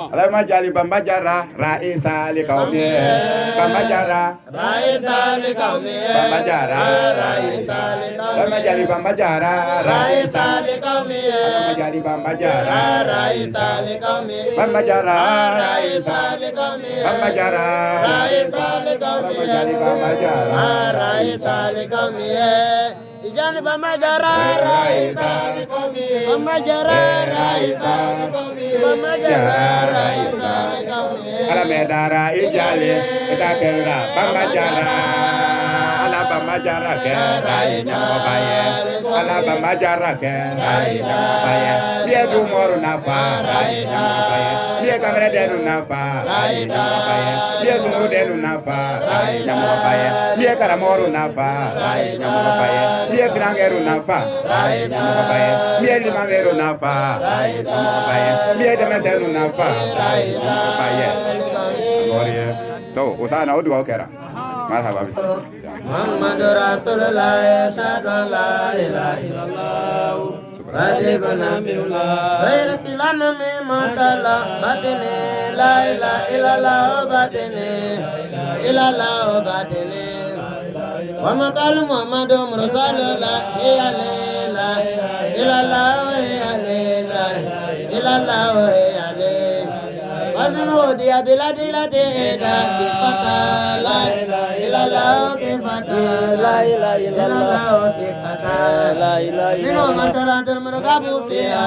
Alama jali bambajara raisa li kaumi bambajara raisa li kaumi bambajara raisa li kaumi alama jali bambajara raisa li kaumi alama jali bambajara raisa li kaumi bambajara raisa li kaumi bambajara raisa li kaumi alama jali bambajara raisa li kaumi Ijani bambajara raisa li kaumi bambajara raisa li kaumi bambajara raisa li kaumi alamedara ijali itakera bambajara ala bambajara kera inyamobaye ala bambajara kera inyamobaye biye gumoru nafa inyamobaye biye kamera denu nafa inyamobaye biye sunu denu nafa inyamobaye biye karamoru nafa inyamobaye biye finangeru nafa inyamobaye biye limangeru nafa inyamobaye biye demesenu nafa inyamobaye Gloria. To, usana udu wakera. Marhaba bis. Muhammadu Rasulullah ashhadu an la ilaha illallah Sadiquna billah Bayra silana mi mashallah batini la ilaha illallah batini illallah batini Wa maqalu Muhammadu Rasulullah ya la illallah ya la illallah ya Aminu dia bila dia da kifata la ilaha kifata la ilaha kifata la ilaha mino masara dan mergabu fiya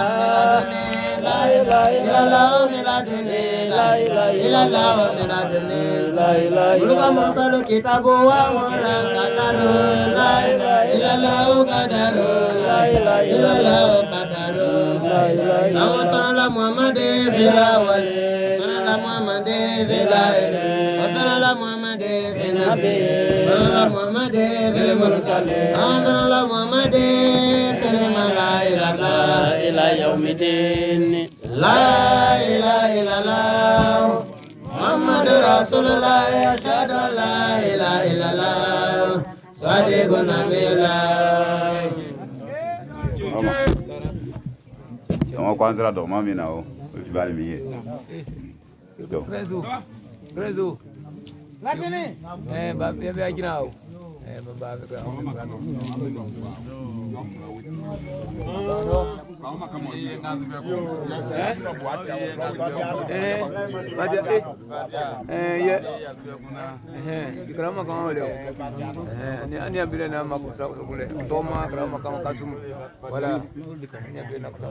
la ilaha miladuni la ilaha miladuni la ilaha muruka masalu kitabu wa orang kataru la ilaha kadaru la ilaha kadaru la ilaha Muhammad zilawal Muhammad zilai Wassalala Muhammad zinabi Wassalala Muhammad zilmursalin Wassalala Muhammad zilmalailala ila yaumidin La ilaha illallah Muhammad Rasulullah ashhadu an la ilaha illallah Sadiquna billah Tama kwanza ndo mami nao ukibali miye. Preso. Latini. Babi ajinao. Baba Ikrama kama leo. Ani abile na makusa kule. Toma krama kama kasumu. Wala ni abile na kusa.